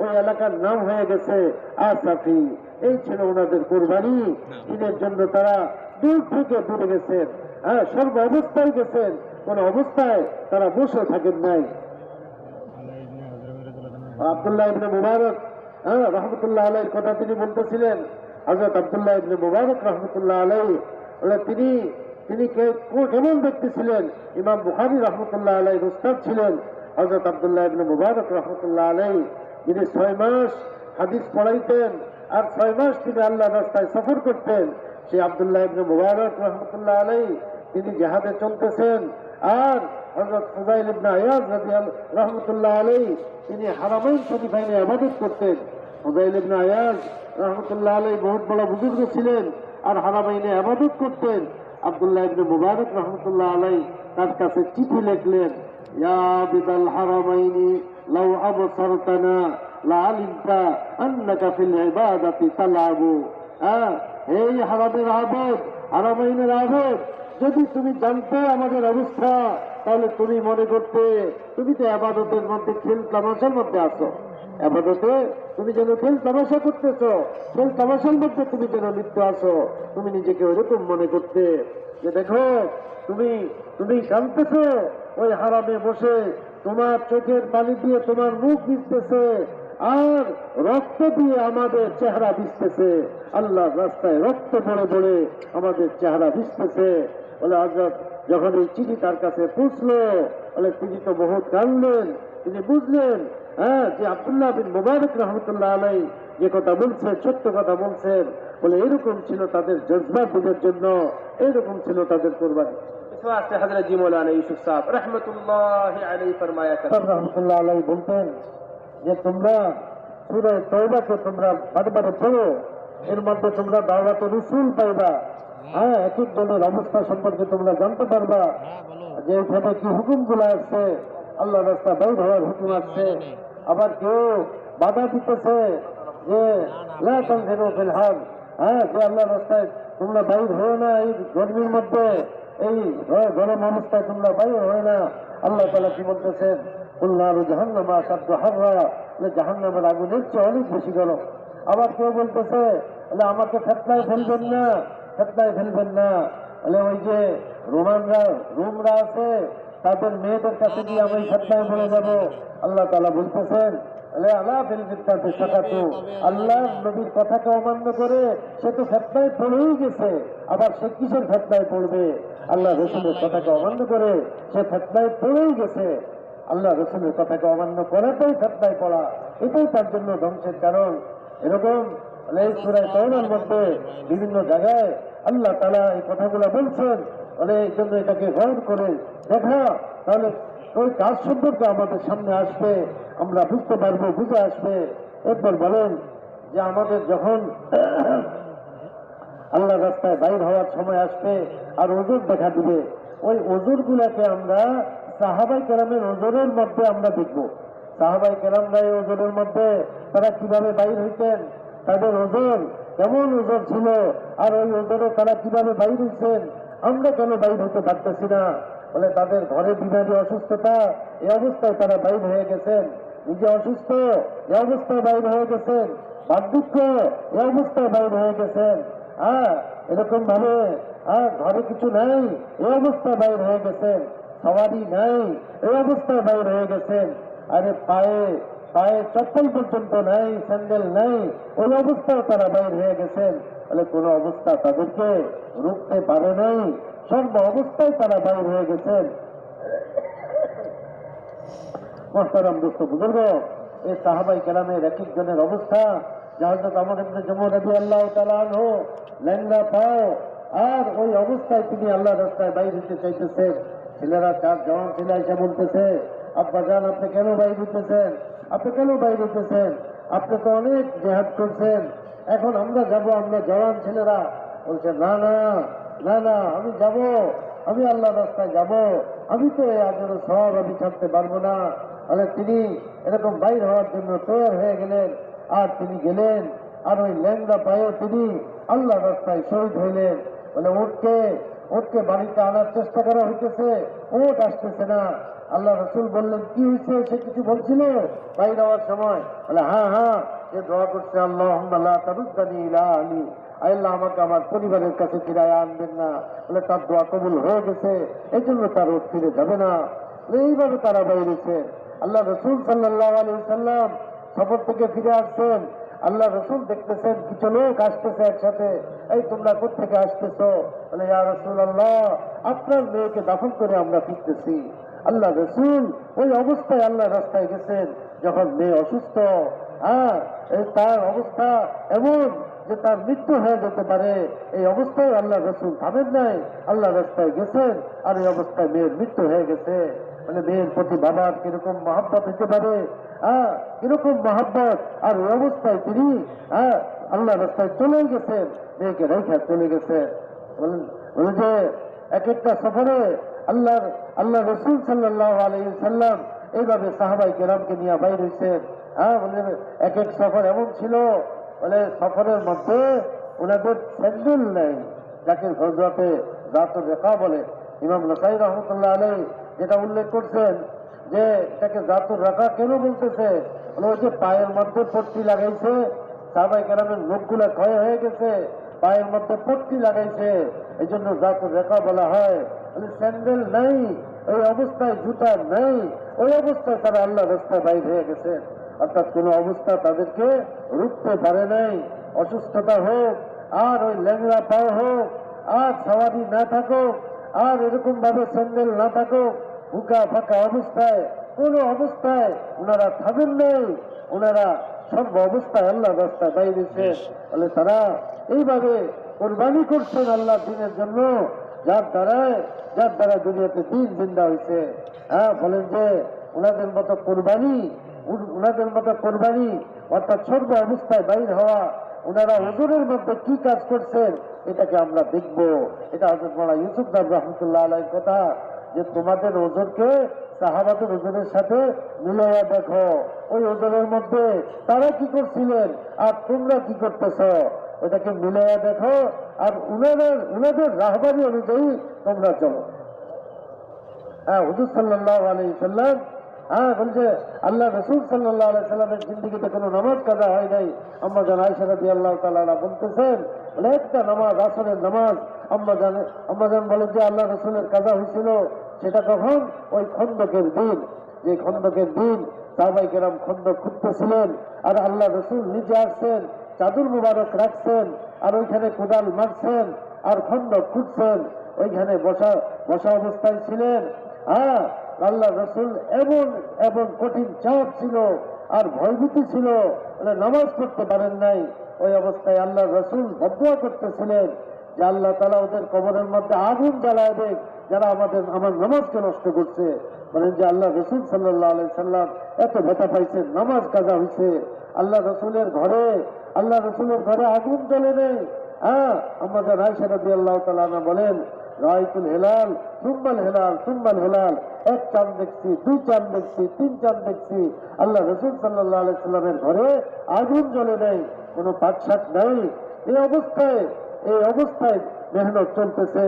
ওই এলাকার নাম হয়ে গেছে আসাফি। এই ছিল ওনাদের কোরবানি। ঈদের জন্য তারা দূর থেকে দূরে গেছেন, হ্যাঁ, সর্ব অবস্থায় গেছেন, কোন অবস্থায় তারা বসে থাকেন নাই। আব্দুল্লাহ ইবনে মুবারক রহমতুল্লাহ আলাইহির কথা তিনি বলতেছিলেন। হযরত আব্দুল্লাহ ইবনে মুবারক রহমতুল্লাহ আলাইহি তিনি কেমন ব্যক্তি ছিলেন? ইমাম বুখারী রহমতুল্লাহ আলাইহির উস্তাদ ছিলেন হযরত আব্দুল্লাহ ইবনে মুবারক রহমতুল্লাহ আলাইহি। তিনি 6 মাস হাদিস পড়াইতেন আর 6 মাস তিনি আল্লাহর রাস্তায় সফর করতেন। সেই আব্দুল্লাহ ইবনে মুবারক রহমতুল্লাহ আলাইহি তিনি জিহাদে চলতেছেন, আর হযরত ফুযাইল ইবনে আয়াজ রহমতুল্লাহ আলাইহি তিনি হারামাইন শরীফাইনে ইবাদত করতেন। ফুযাইল ইবনে আয়াজ রহমতুল্লাহ আলাইহি বহুত বড় বুজুর্গ ছিলেন আর হারামাইনে ইবাদত করতেন। আব্দুল্লাহ ইবনে মুবারক রহমতুল্লাহ আলাইহি তার কাছে চিঠি লিখলেন, ইয়া বিদাল হারামাইনি লাউ আবসারতানা লা আলিমতা আন্নাকা ফিল ইবাদাতি তালাবু। হে হারামের আবেদ, হারামাইনের আবেদ, যদি তুমি জানতে আমাদের অবস্থা, তাহলে তুমি মনে করতে তুমি তো আবাদতের মধ্যে খেল তামাশার মধ্যে আছো। আবাদতে তুমি যেন খেল তামাশা করতেছ, খেল তামাশার মধ্যে তুমি যেন লিপ্ত আছো। তুমি নিজেকে ওইরকম মনে করতে যে দেখো তুমি জানতেছ ওই হারামে বসে তোমার চোখের পানি দিয়ে তোমার মুখ ভিজতেছে আর রক্ত দিয়ে আমাদের চেহারা ভিজতেছে, আল্লাহর রাস্তায় রক্ত পড়ে পড়ে আমাদের চেহারা ভিজতেছে। বলে হযরত যখন এই চিঠি তার কাছে পৌঁছলো, বলে তিনি তো বহুত কাঁদলেন। তিনি বুঝলেন যে আব্দুল্লাহ বিন মুবারক রহমতুল্লাহ আলাইহি যে কথা বলছেন সত্য কথা বলছেন। বলে এরকম ছিল তাদের জজবা দিনের জন্য, এরকম ছিল তাদের কোরবানি। इस वास्ते हजरत जी मौलाना यूसुफ साहब रहमतुल्लाहि अलैहि फरमाया करते রহমতুল্লাহ আলাইহি বলতেন যে তোমরা সূরা তওবাকে তোমরা বারবার পড়ো, এর মধ্যে তোমরা দাওয়াতে রাসূল পাইবা। এক এক দলের অবস্থা সম্পর্কে তোমরা জানতে পারবা যে এখানে কি হুকুমগুলো আসছে, আল্লাহ রাস্তা বাইর হওয়ার হুকুম আসছে। আবার কেউ বাধা দিতেছে যে লা তানফিরু ফিল হার, যে আল্লাহ রাস্তায় তোমরা বাইর হও না, এই গরমির মধ্যে, এই গরম অবস্থায় তোমরা বাইর হয় না। আল্লাহ তাআলা কি বলতেছেন? কুল নারু জাহান্নামা আশাদ্দু হাররা, জাহান্নামের আগুনের চেয়ে অনেক বেশি গরম। আবার কেউ বলতেছে আমাকে ফেতনায় ফেলবেন না, ফেতনায় ফেলবেন না। ওই যে রোমরা আছে, তাদের মেয়েদের কাছে গিয়ে আমি ফেতনায় পড়ে যাবো। আল্লাহ তাআলা বলতেছেন আল্লাহ নবীর কথাকে অমান্য করে সে তো ফেতনায় পড়েই গেছে, আবার সে কিসের ফেতনায় পড়বে? আল্লাহ রসুলের কথাকে অমান্য করে সে ফেতনায় পড়েই গেছে। আল্লাহ রসুলের কথাকে অমান্য করাটাই ফেতনায় পড়া, এটাই তার জন্য ধ্বংসের কারণ। এরকম এই সূরা তাওবার মধ্যে বিভিন্ন জায়গায় আল্লাহ তাআলা এই কথাগুলো বলছেন। এই জন্য এটাকে গৌর করে দেখা, তাহলে ওই কাজ সম্পর্কে আমাদের সামনে আসবে, আমরা বুঝতে পারবো, বুঝে আসবে। এরপর বলেন যে আমাদের যখন আল্লাহ রাস্তায় বাইর হওয়ার সময় আসবে আর ওজর দেখা দিবে, ওই ওজর গুলাকে আমরা সাহাবায়ে কেরামের ওজরের মধ্যে আমরা দেখব। সাহাবায়ে কেরামরা এই ওজরের মধ্যে তারা কিভাবে বাইর হইতেন, তাদের ওজন কেমন ওজন ছিল, আর ওই ওজনে তারা কিভাবে বাইর হইছেন, আমরা কেন বাইর হতে পারতেছি না? বলে তাদের ঘরে বিমারি অসুস্থতা, এই অবস্থায় তারা বাইর হয়ে গেছেন। নিজে অসুস্থ, এই অবস্থায় বাইর হয়ে গেছেন। বার্ধক্য, এই অবস্থায় বাইর হয়ে গেছেন। এরকম ভাবে ঘরে কিছু নাই, এই অবস্থায় বাইর হয়ে গেছেন। সওয়ারি নাই, এই অবস্থায় বাইর হয়ে গেছেন। আরে পায়ে চপ্পল পর্যন্ত নাই, স্যান্ডেল নাই, ওই অবস্থায় তারা বাইর হয়ে গেছেন। বলে কোন অবস্থা তাদেরকে রুখতে পারে নাই, সর্ব অবস্থায় তারা বাইর হয়ে গেছেন। মোহতারাম দোস্ত বুজুর্গ, এই সাহাবায়ে কেরামের এক একজনের অবস্থা, হযরত ওমর ইবনে জুমআহ রাদিয়াল্লাহু তাআলা আনহু ল্যাংড়া পাও, আর ওই অবস্থায় তিনি আল্লাহর রাস্তায় বাইর হতে চাইতেছেন। ছেলেরা, 4 জওয়ান ছেলে এসে বলতেছে, আব্বা জান আপনি কেন বাইর হইতেছেন? আপনি কেন বাইর হইতেছেন? আপনি তো অনেক জিহাদ করছেন, এখন আমরা যাব, আমরা জওয়ান ছেলেরা। বলছে না না, না না আমি যাব, আমি আল্লাহ রাস্তায় যাব, আমি তো এই আজের সব আমি ছাড়তে পারবো না। তাহলে তিনি এরকম বাইর হওয়ার জন্য তৈরি হয়ে গেলেন, আর তিনি গেলেন, আর ওই ল্যাংড়া পায়েও তিনি আল্লাহ রাস্তায় শহীদ হইলেন। বলে ওটকে বাড়িতে আনার চেষ্টা করা হইতেছে, ওট আসতেছে না। আল্লাহ রসুল বললেন কি হয়েছে, সে কিছু বলছিল বাইর হওয়ার সময়? বলে হ্যাঁ, সে দোয়া করছে আল্লাহুম্মা লা তারুদ্দানি ইলা আহলি, আল্লাহ আমাকে আমার পরিবারের কাছে ফিরায় আনবেন না। বলে তার দোয়া কবুল হয়ে গেছে, এই জন্য তার ওট ফিরে যাবে না। এইভাবে তারা বাইরেছে। আল্লাহ রসুল সাল্লাল্লাহু আলাইহি সাল্লাম সফর থেকে ফিরে আসছেন। আল্লাহ রসুল দেখতেছেন কিছু লোক আসতেছে একসাথে। এই তোমরা কোথেকে আসতেছো? বলে ইয়া রাসূলুল্লাহ, আপনার মেয়েকে দাফন করে আমরা ফিরতেছি। আল্লাহ রসুল ওই অবস্থায় আল্লাহ রাস্তায় গেছেন যখন মেয়ে অসুস্থ। তার অবস্থা এমন যে তার মৃত্যু হয়ে যেতে পারে, এই অবস্থায় আল্লাহ রসুল থামেন নাই, আল্লাহ রাস্তায় গেছেন। আর এই অবস্থায় মেয়ের মৃত্যু হয়ে গেছে। মানে মেয়ের প্রতি বাবার কিরকম মহাব্বত হতে পারে, কিরকম মহাব্বত। আর ওই অবস্থায় তিনি আল্লাহ রাস্তায় চলে গেছেন, মেয়েকে রেখা চলে গেছে। বলে যে এক একটা সফরে আল্লাহ রসুল সাল্লাল্লাহু আলাইহি সাল্লাম এইভাবে সাহাবাই কেরামকে নিয়ে বাইর হয়েছেন। বলে এক এক সফর এমন ছিল, বলে সফরের মধ্যে ওনাদের স্যান্ডেল নেই, যাকে হযরতে জাতুর রেখা বলে। ইমাম নাসাই রহমতুল্লাহ আলাইহি যেটা উল্লেখ করছেন যে এটাকে জাতুর রেখা কেন বলতেছে, বলে ওই যে পায়ের মধ্যে পট্টি লাগাইছে, সাহাবাই কেরামের লোকগুলা ক্ষয় হয়ে গেছে, পায়ের মধ্যে পট্টি লাগাইছে, এই জন্য জাতুর রেখা বলা হয়। স্যান্ডেল নাই, ওই অবস্থায় জুতা নেই, ওই অবস্থায় তারা আল্লাহ রাস্তায় বাইর হয়ে গেছে। অর্থাৎ কোন অবস্থা তাদেরকে রুখতে পারে নাই। অসুস্থতা হোক, আর ওই ল্যাংড়া পাও হোক, আর সওয়ারি না থাকুক, আর এরকম ভাবে স্যান্ডেল না থাকুক, বুকা ফাঁকা অবস্থায়, কোন অবস্থায় ওনারা থামেন নেই, ওনারা সর্ব অবস্থায় আল্লাহ রাস্তায় বাইরেছে। বলে তারা এইভাবে কোরবানি করছেন আল্লাহ দিনের জন্য, যার দ্বারা দুনিয়াতে দিন জিন্দা হয়েছে। বলেন যে ওনাদের মতো কোরবানি অর্থাৎ সর্ব অবস্থায় বাইর হওয়া, ওনারা হুজুরের মধ্যে কি কাজ করছেন এটাকে আমরা দেখবো। এটা হযরত মাওলানা ইউসুফ দাব রহমতুল্লাহ আলাইহির কথা, যে তোমাদের ওজরকে সাহাবাদের ওজরের সাথে মিলাইয়া দেখো, ওই ওজরের মধ্যে তারা কি করছিলেন আর তোমরা কি করতেছ, ওটাকে মিলাইয়া দেখো, আর উনাদের রাহবারি অনুযায়ী তোমরা চলো। হুজুর সাল্লাল্লাহু আলাইহি সাল্লাম বলছে আল্লাহ রসুল সাল্লাল্লাহু আলাইহি সাল্লামের জিন্দেগিতে কোনো নামাজ কাজা হয় নাই। আম্মা জান আয়েশা রাদিয়াল্লাহু তাআলা বলতেছেন, বলে একটা নামাজ, আসরের নামাজ আম্মা জান বলেন যে আল্লাহ রসুলের কাজা হয়েছিল, সেটা কখন? ওই খন্দকের দিন। যে খন্দকের দিন সাহাবাই কেরাম খন্দক খুঁড়তেছিলেন, আর আল্লাহ রসুল নিজে আসছেন, চাদর মুবারক রাখছেন, আর ওইখানে কোদাল মারছেন, আর খন্দক খুঁড়ছেন, ওইখানে বসা অবস্থায় ছিলেন। আল্লাহ রসুল এমন কঠিন চাপ ছিল আর ভয়ভীতি ছিল, নামাজ পড়তে পারেন নাই। ওই অবস্থায় আল্লাহ রসুল বদুয়া করতেছিলেন যে আল্লাহ তাআলা ওদের কবরের মধ্যে আগুন জ্বালায় দেখ, যারা আমার নামাজকে নষ্ট করছে। বলেন যে আল্লাহ রসুল সাল্লাল্লাহু আলাইহি সাল্লাম এত ব্যথা পাইছেন, নামাজ কাজা হয়েছে। আল্লাহ রসুলের ঘরে আগুন জ্বলে নেই। আমাদের আয়েশা রাদিয়াল্লাহু তাআলা বলেন, রাইতুল হেলাল সুম্মাল হেলাল, এক চাঁদ দেখছি, দুই চাঁদ দেখছি, তিন চাঁদ দেখছি। আল্লাহ রসুল সাল্লাল্লাহু আলাইহি সাল্লামের ঘরে আগুন জ্বলে নেই, কোনো পাটশাক নাই। এই অবস্থায় মেহনত চলতেছে।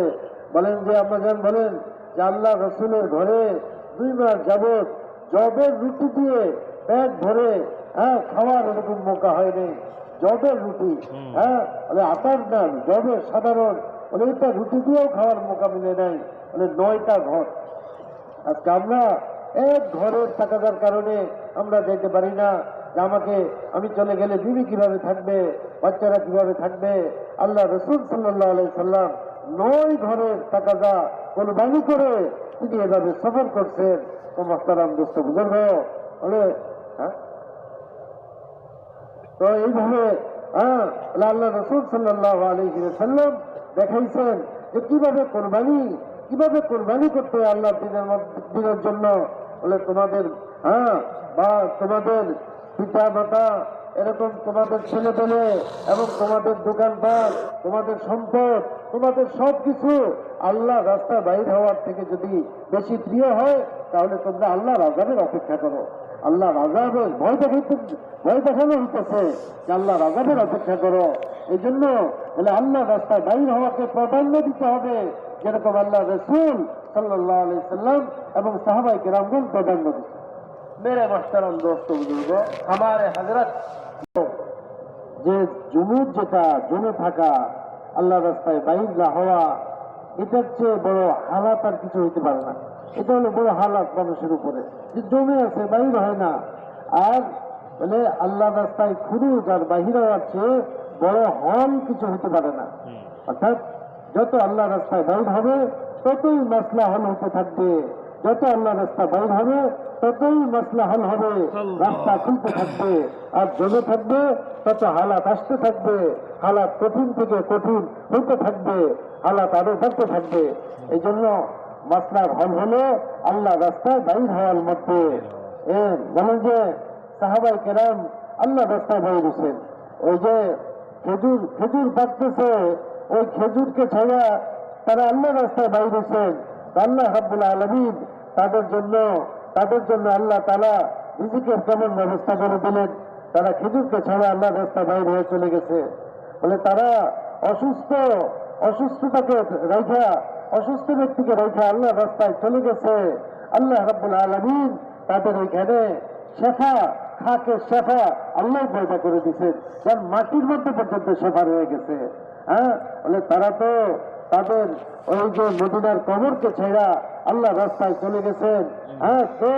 বলেন যে আম্মাজান বলেন যে আল্লাহ রসুলের ঘরে 2 মাস যাবৎ জবের রুটি দিয়ে পেট ভরে খাওয়ার এরকম মৌকা হয়নি। জবের রুটি, আটার নাম, জবের সাধারণ, এটা রুটি দিয়েও খাওয়ার মৌকা মিলে নাই। 9টা ঘর। আজকে আমরা এক ঘরের থাকার কারণে আমরা যেতে পারি না, যে আমি চলে গেলে বিবি কিভাবে থাকবে, বাচ্চারা কিভাবে থাকবে। আল্লাহ রসুল সাল্লাল্লাহু আলাইহি সাল্লাম 9 ঘরের তাকাজা কোরবানি করে তিনি এভাবে সফর করছেন। তো মুহতারাম দোস্ত বুজুর্গ, তো এইভাবে আল্লাহ রসুল সাল্লাল্লাহু আলাইহি সাল্লাম দেখাইছেন যে কিভাবে কোরবানি করতে আল্লাহ দিনের জন্য। বলে তোমাদের তোমাদের পিতা মাতা এরকম তোমাদের ছেলে পেলে এবং তোমাদের দোকানপাট, তোমাদের সম্পদ, তোমাদের সবকিছু আল্লাহ রাস্তা বাইর হওয়ার থেকে যদি বেশি প্রিয় হয়, তাহলে তোমরা আল্লাহর আযাবের অপেক্ষা করো। আল্লাহর আযাবের ভয় দেখানো হইতেছে যে আল্লাহর আযাবের অপেক্ষা করো। এই জন্য বলে আল্লাহ রাস্তায় বাইর হওয়াকে প্রাধান্য দিতে হবে, যেরকম আল্লাহ রাসূল সাল্লাল্লাহু আলাইহি সাল্লাম এবং সাহাবায়ে কেরামগণ প্রাধান্য দিচ্ছে। मेरे मोहतरम दोस्तों बुजुर्गों, हमारे हजरत যে জুনুদ, যেটা জমে থাকা, আল্লাহ রাস্তায় বাইর না হওয়া, এটার চেয়ে বড় হালাত আর কিছু হইতে পারে না। এটা হলো বড় হালাত মানুষের উপরে, যে জমে আছে, বাইর হয় না। আর বলে আল্লাহ রাস্তায় খুরুজ আর বাহির হওয়ার চেয়ে বড় হল কিছু হতে পারে না। অর্থাৎ যত আল্লাহ রাস্তায় বাইর হবে ততই মাসলা হল হতে থাকবে, যত আল্লাহ রাস্তা বাইর হবে ততই মাসলা হল হবে, রাস্তা খুলতে থাকবে। আর জমে থাকবে তত হালাত আসতে থাকবে, হালাত কঠিন থেকে কঠিন হতে থাকবে, হালাত আরো বাড়তে থাকবে। এই জন্য মাসলার হল হলো আল্লাহ রাস্তায় বাইর হওয়ার মধ্যে। বলেন যে সাহাবায়ে কেরাম আল্লাহ রাস্তায় বাইর হয়েছেন, ওই যে খেজুর পাকতেছে, ওই খেজুরকে ছাড়া তারা আল্লাহ রাস্তায় বাইর হয়েছেন। আল্লাহ রাব্বুল আলামিন তাদের জন্য আল্লাহ তাআলা রিজিকের কেমন ব্যবস্থা করে দিলেন। তারা খেজুরকে ছাড়া আল্লাহ রাস্তায় বাইর হয়ে চলে গেছে। বলে তারা অসুস্থতাকে রেখা, অসুস্থ ব্যক্তিকে রেখা আল্লাহ রাস্তায় চলে গেছে। আল্লাহ রাব্বুল আলামিন তাদের ওইখানে খাকে শেফা আল্লাহ পয়দা করে দিচ্ছেন, কারণ মাটির মধ্যে পর্যন্ত শেফা রয়ে গেছে। বলে তারা তো তাদের ওই যে মদিনার কবরকে ছেড়া আল্লাহ রাস্তায় চলে গেছেন। তো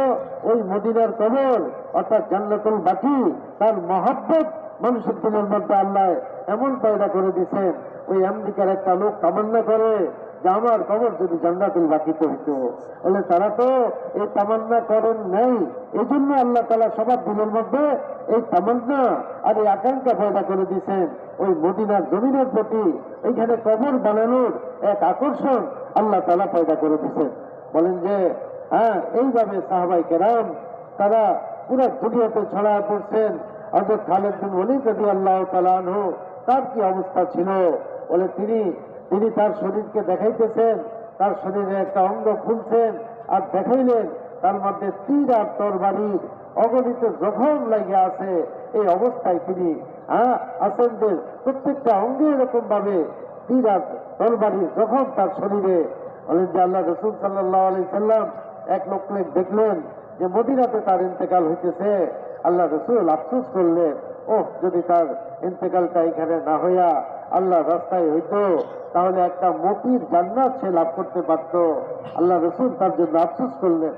ওই মদিনার কবর অর্থাৎ জান্নাতুল বাকি, তার মহব্বত মানুষের দিনের মধ্যে আল্লাহ এমন পয়দা করে দিচ্ছেন, ওই আমেরিকার একটা লোক তামান্না করে যে আমার কবর যদি জান্নাতুল বাকিতে হইতো। বলে তারা তো এই তামান্না করেন নাই, এই জন্য আল্লাহ তাআলা সবার দিনের মধ্যে এই তামান্না আর এই আকাঙ্ক্ষা পয়দা করে দিচ্ছেন ওই মদিনার জমিনের প্রতি। এইখানে কবর বানানোর এক আকর্ষণ আল্লাহ তাআলা পয়দা করে দিচ্ছেন। বলেন যে এইভাবে সাহাবায়ে কেরাম তারা পুরো দুনিয়াতে ছড়ায় পড়ছেন। হযরত খালিদ বিন ওলীদ রাদিয়াল্লাহু তাআলা আনহু, তার কি অবস্থা ছিল? বলে তিনি তার শরীরকে দেখাইতেছেন, তার শরীরে একটা অঙ্গ খুলছেন আর দেখাইলেন তার মধ্যে তীর আর তরবারির অগণিত জখম লাগিয়ে আছে। এই অবস্থায় তিনি আছেন যে প্রত্যেকটা অঙ্গে এরকম ভাবে তীর আর তরবারির জখম তার শরীরে। বলেন যে আল্লাহ রাসূল সাল্লাল্লাহু আলাইহি সাল্লাম এক লোক দেখলেন যে মদিনাতে তার ইন্তেকাল হইতেছে। আল্লাহ রাসূল আফসোস করলেন, যদি তার ইন্তেকালটা এখানে না হইয়া আল্লাহ রাস্তায় হইতো, তাহলে একটা মতির জান্নাত সে লাভ করতে পারত। আল্লাহ রাসূল তার জন্য আফসোস করলেন।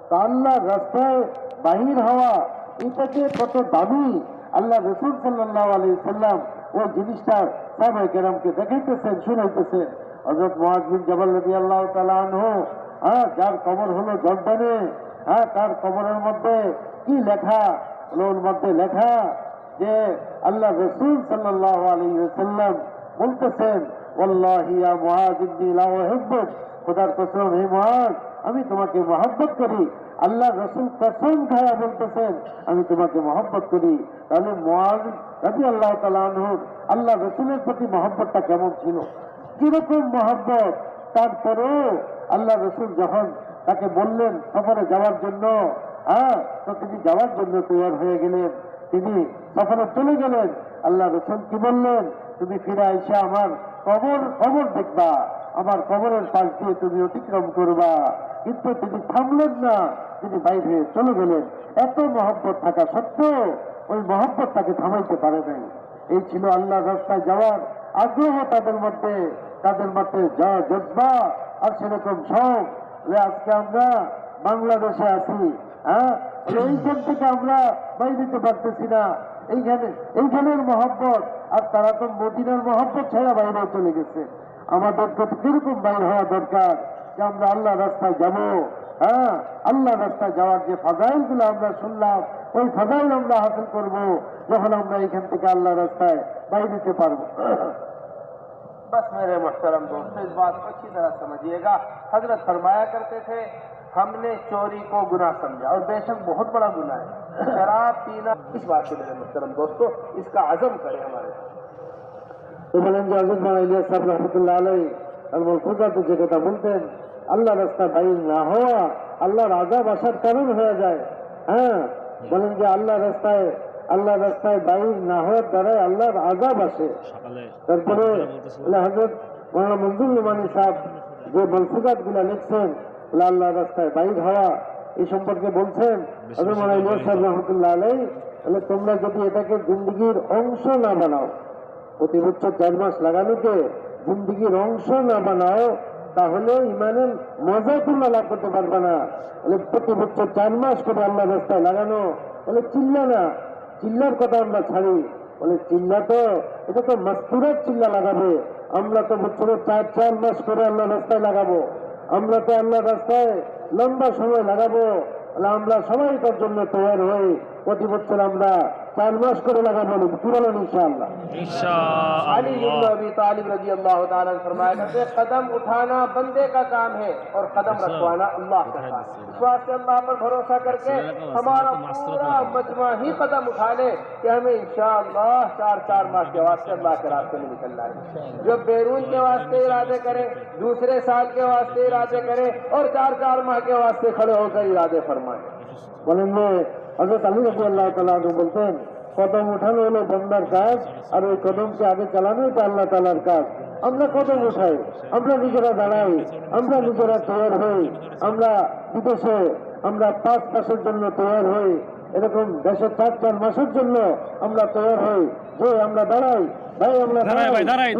তো আল্লাহর রাস্তায় বাহির হওয়া এটাকে কত দামি আল্লাহ রাসূল সাল্লাল্লাহু আলাইহি সাল্লাম ওই জিনিসটা সাহাবায়ে কেরামকে দেখাইতেছেন, শুনাইতেছেন। হযরত মুআয বিন জাবাল রাদিয়াল্লাহু তাআলা আনহু, যার কবর হলো জর্দানে, তার কবরের মধ্যে কি লেখা? ওর মধ্যে লেখা যে আল্লাহ রাসূল সাল্লাল্লাহু আলাইহি ওয়াসাল্লাম বলতেছেন, ওয়াল্লাহি ইয়া মুআয ইন্নী লা উহিব্বুক, খোদার কসম হে মুআয, আমি তোমাকে মহব্বত করি। আল্লাহ রাসূল কসম খায়া বলতেছেন আমি তোমাকে মহব্বত করি। তাহলে মুআয রাদিয়াল্লাহু তাআলা আনহু আল্লাহ রাসূলের প্রতি মহব্বতটা কেমন ছিল, কিরকম মহব্বত! তারপরেও আল্লাহ রাসূল যখন তাকে বললেন সফরে যাওয়ার জন্য, তো তিনি যাওয়ার জন্য তৈরি হয়ে গেলেন, তিনি সফরে চলে গেলেন। আল্লাহ রাসূল কি বললেন? তুমি ফিরে আইসা আমার কবর দেখবা, আমার কবরের পাশ দিয়ে তুমি অতিক্রম করবা। কিন্তু তিনি থামলেন না, তিনি বাইরে চলে গেলেন। এত মহব্বত থাকা সত্ত্বেও ওই মহব্বত তাকে থামাইতে পারে নাই। এই ছিল আল্লাহ রাস্তায় যাওয়ার আগ্রহ তাদের মধ্যে জজবা আর সেরকম শখ। আজকে আমরা বাংলাদেশে আছি, এইখান থেকে আমরা বাইরে দিতে পারতেছি না। এইখানের মহব্বত, আর তারা তো মদিনার মহব্বত ছাড়া বাইরে চলে গেছে। আমাদের কিরকম বাইর হওয়া দরকার যে আমরা আল্লাহ রাস্তায় যাব। আল্লাহ রাস্তায় যাওয়ার যে ফাজাইল গুলো আমরা শুনলাম, ওই ফাজাইল আমরা হাসিল করব যখন আমরা এখান থেকে আল্লাহ রাস্তায় বাইরে দিতে পারবো। बस मेरे मुहतरम दोस्तों, इस बात को अच्छी तरह समझिएगा। हजरत फरमाया करते थे, हमने चोरी को गुनाह समझा और बेशक बहुत बड़ा गुनाह है शराब पीना। इस बात को मेरे मुहतरम दोस्तों इसका अज़म करें हमारे साथ। তো বলেন যে হযরত মাওলানা ইলিয়াস সাহেব রাহমাতুল্লাহ আলাইহি আল মালফুজাতে যে কথা বলতেন, আল্লাহ রাস্তা বাইর না হওয়া আল্লাহর আযাব আসার কারণ হয়ে যায়। হ্যাঁ, বলেন যে আল্লাহ রাস্তায় বাইর না হওয়ার দ্বারা আল্লাহর আযাব আসে। তারপরে হযরত মাওলানা মনজুর নোমানী সাহেব যে মালফুজাত গুলা লিখছেন আল্লাহ রাস্তায় বাইর হওয়া এই সম্পর্কে বলছেন, হযরত মাওলানা ইলিয়াস সাহেব রাহমাতুল্লাহ আলাইহি, তাহলে তোমরা যদি এটাকে জিন্দেগির অংশ না বানাও, প্রতি বছর 4 মাস লাগানোকে জিন্দেগির অংশ না বানাও, তাহলে ইমানের মজা তোমরা লাভ করতে পারবে না। বলে প্রতি বছর 4 মাস করে আল্লাহ রাস্তায় লাগানো, বলে চিল্লা না, চিল্লার কথা আমরা ছাড়ি। বলে চিল্লা তো এটা তো মাস্তুরাত চিল্লা লাগাবে, আমরা তো বছরে 4 মাস করে আল্লাহ রাস্তায় লাগাবো, আমরা তো আল্লাহ রাস্তায় লম্বা সময় লাগাবো। আমরা সবাই তার জন্য তৈরি হই, প্রতি বছর আমরা 4 মাস করে লাগাবো। কি বলেন ইনশাআল্লাহ? अली इब्न अबी तालिब रजी अल्लाह ताला अन्हु फरमाया करते, कदम उठाना बंदे का काम है और कदम रखवाना अल्लाह का काम है। इस बात से अल्लाह पर भरोसा करके हमारा पूरा मजमा ही कदम उठा ले कि हमें इंशाअल्लाह 4 माह के वास्ते अल्लाह के रास्ते में निकलना है। जो बैरून के वास्ते इरादे करे, दूसरे साल के वास्ते इरादे करे और 4 माह के वास्ते खड़े होकर इरादे फरमाए। বলেন যে হযরত আলী রাদিয়াল্লাহু তাআলা আনহু বলতেন, কদম উঠানো হলো বান্দার কাজ আর ওই কদমকে আগে চালানো এটা আল্লাহ তাআলার কাজ। আমরা কদম উঠাই, আমরা নিজেরা দাঁড়াই, আমরা নিজেরা তৈরি হই, আমরা বিদেশে আমরা 5 মাসের জন্য তৈরি হই, এরকম দেশে 4 মাসের জন্য আমরা তৈরি হই, যে আমরা দাঁড়াই ভাই, আমরা দাঁড়াই।